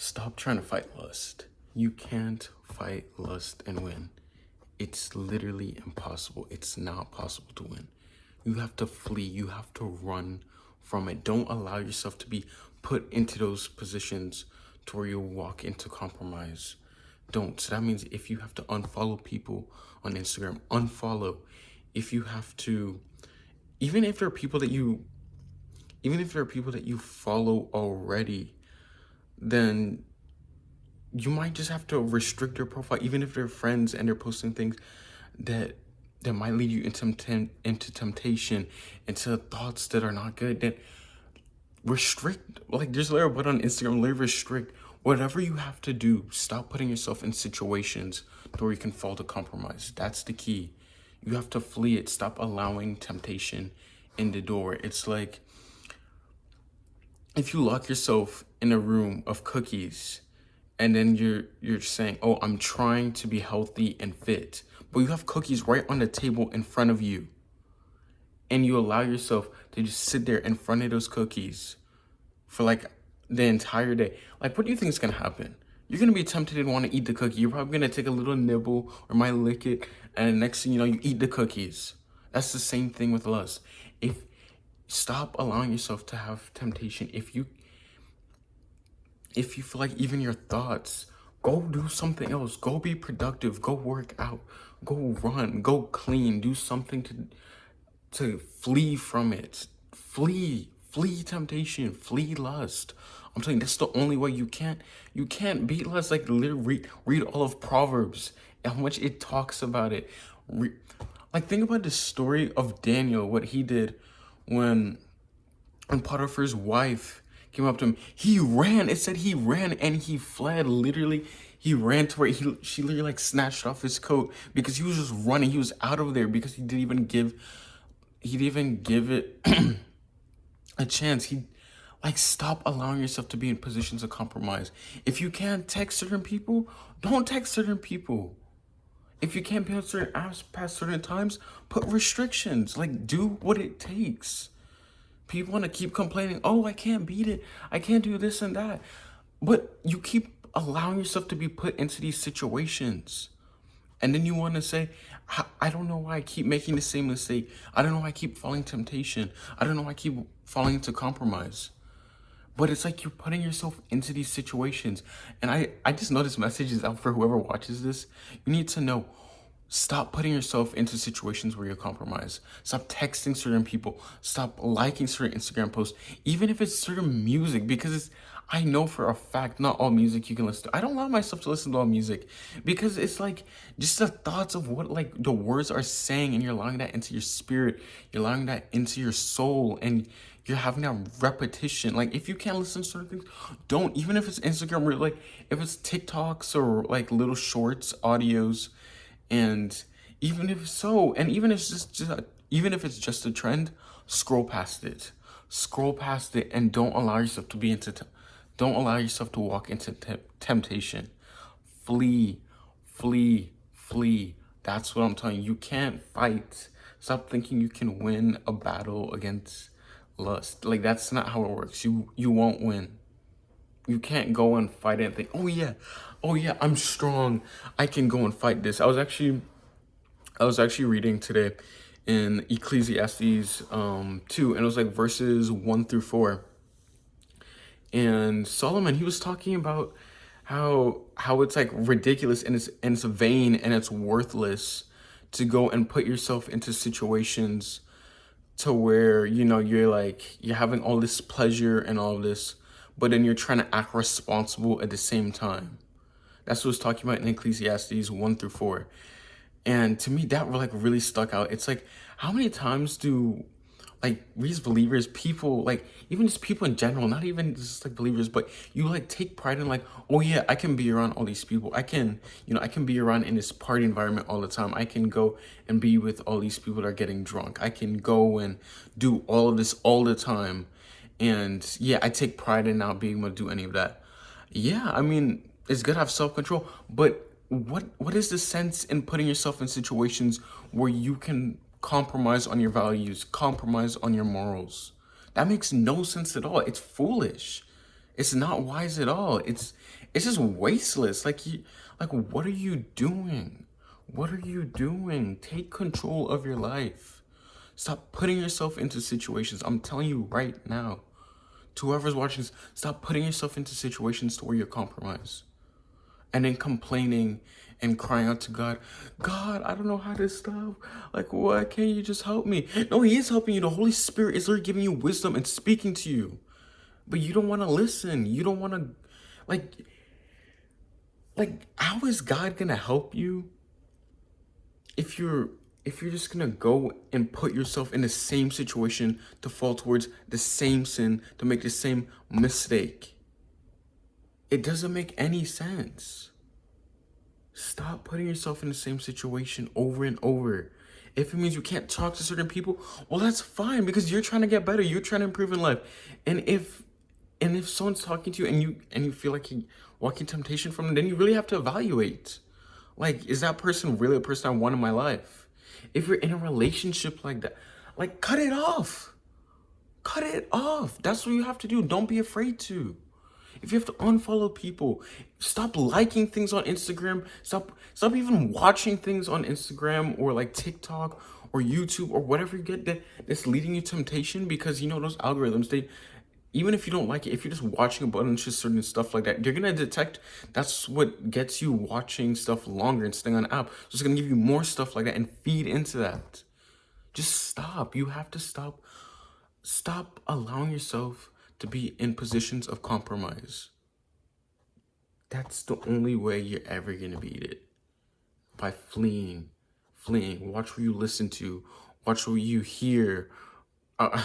Stop trying to fight lust. You can't fight lust and win. It's literally impossible. It's not possible to win. You have to flee. You have to run from it. Don't allow yourself to be put into those positions to where you walk into compromise. Don't. So that means if you have to unfollow people on Instagram, unfollow. If you have to, even if there are people that you, even if there are people that you follow already, then you might just have to restrict their profile, even if they're friends and they're posting things that might lead you into temptation, into thoughts that are not good. Then restrict. Like there's a little bit on Instagram, literally restrict. Whatever you have to do, stop putting yourself in situations where you can fall to compromise. That's the key. You have to flee it. Stop allowing temptation in the door. It's like if you lock yourself in a room of cookies and then you're saying, oh, I'm trying to be healthy and fit, but you have cookies right on the table in front of you, and you allow yourself to just sit there in front of those cookies for like the entire day, like what do you think is gonna happen? You're gonna be tempted to want to eat the cookie. You're probably gonna take a little nibble or might lick it, and next thing you know, you eat the cookies. That's the same thing with lust. If stop allowing yourself to have temptation. If you feel like even your thoughts, go do something else. Go be productive. Go work out. Go run. Go clean. Do something to flee from it. Flee temptation. Flee lust. I'm telling you, that's the only way. You can't beat lust. Like literally read all of Proverbs and how much it talks about it. Like think about the story of Daniel, what he did when Potiphar's wife came up to him. He ran. It said he ran and he fled. Literally, he ran to where she literally like snatched off his coat because he was just running. He was out of there because he didn't even give it a chance. He like stop allowing yourself to be in positions of compromise. If you can't text certain people, don't text certain people. If you can't be on certain apps past certain times, put restrictions. Like do what it takes. People want to keep complaining, oh, I can't beat it. I can't do this and that. But you keep allowing yourself to be put into these situations. And then you want to say, I don't know why I keep making the same mistake. I don't know why I keep falling temptation. I don't know why I keep falling into compromise. But it's like you're putting yourself into these situations. And I just know this message is out for whoever watches this. You need to know, stop putting yourself into situations where you're compromised. Stop texting certain people. Stop liking certain Instagram posts, even if it's certain music, because I know for a fact not all music you can listen to. I don't allow myself to listen to all music because it's like just the thoughts of what like the words are saying, and you're allowing that into your spirit. You're allowing that into your soul, and you're having that repetition. Like if you can't listen to certain things, don't. Even if it's Instagram or like if it's TikToks or like little shorts, audios. And even if so, and even if it's even if it's just a trend, scroll past it. Scroll past it and don't allow yourself to be don't allow yourself to walk into temptation. Flee, flee. That's what I'm telling you. You can't fight. Stop thinking you can win a battle against lust. Like that's not how it works. You won't win. You can't go and fight it and think, oh yeah, I'm strong. I can go and fight this. I was actually reading today in Ecclesiastes 2, and it was like verses 1 through 4. And Solomon, he was talking about how it's like ridiculous and it's vain and it's worthless to go and put yourself into situations to where you're having all this pleasure and all this, but then you're trying to act responsible at the same time. That's what it's talking about in Ecclesiastes 1 through 4. And to me, that like really stuck out. It's like, how many times do like these believers, people, like even just people in general, not even just like believers, but you like take pride in like, oh yeah, I can be around all these people. I can be around in this party environment all the time. I can go and be with all these people that are getting drunk. I can go and do all of this all the time. And yeah, I take pride in not being able to do any of that. Yeah, I mean, it's good to have self-control, but what is the sense in putting yourself in situations where you can compromise on your values, compromise on your morals? That makes no sense at all. It's foolish. It's not wise at all. It's just wasteless. Like what are you doing? What are you doing? Take control of your life. Stop putting yourself into situations. I'm telling you right now. To whoever's watching this, stop putting yourself into situations to where you're compromised. And then complaining and crying out to God, God, I don't know how to stop. Like, what? Can't you just help me? No, He is helping you. The Holy Spirit is literally giving you wisdom and speaking to you. But you don't want to listen. You don't want to, like, how is God gonna help you if you're just gonna go and put yourself in the same situation to fall towards the same sin, to make the same mistake? It doesn't make any sense. Stop putting yourself in the same situation over and over. If it means you can't talk to certain people, well, that's fine, because you're trying to get better. You're trying to improve in life. And if someone's talking to you and you feel like you walking temptation from them, then you really have to evaluate. Like, is that person really a person I want in my life? If you're in a relationship like that, like, cut it off. Cut it off. That's what you have to do. Don't be afraid to. If you have to unfollow people, stop liking things on Instagram. Stop even watching things on Instagram or like TikTok or YouTube or whatever you get that's leading you to temptation, because you know those algorithms, they, even if you don't like it, if you're just watching a bunch of certain stuff like that, they're gonna detect that's what gets you watching stuff longer and staying on the app. So it's gonna give you more stuff like that and feed into that. Just stop. You have to stop. Stop allowing yourself to be in positions of compromise. That's the only way you're ever gonna beat it. By fleeing. Watch what you listen to. Watch what you hear. Uh,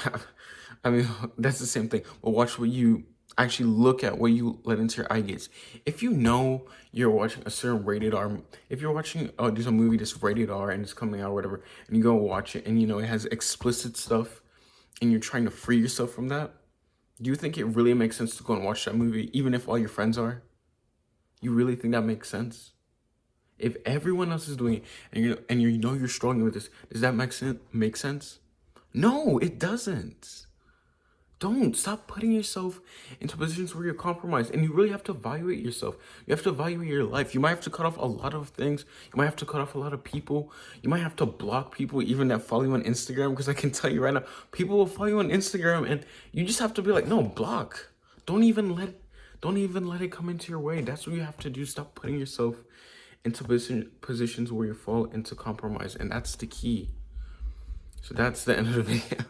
I mean, that's the same thing. But watch what you actually look at, what you let into your eye gates. If you know you're watching a certain rated R, if you're watching, there's a movie that's rated R and it's coming out or whatever, and you go watch it and you know it has explicit stuff, and you're trying to free yourself from that, do you think it really makes sense to go and watch that movie, even if all your friends are? You really think that makes sense? If everyone else is doing it and you know you're struggling with this, does that make sense? No, it doesn't. Don't stop putting yourself into positions where you're compromised, and you really have to evaluate yourself. You have to evaluate your life. You might have to cut off a lot of things. You might have to cut off a lot of people. You might have to block people even that follow you on Instagram, because I can tell you right now, people will follow you on Instagram and you just have to be like, no, block. Don't even let it come into your way. That's what you have to do. Stop putting yourself into positions where you fall into compromise, and that's the key. So that's the end of the video.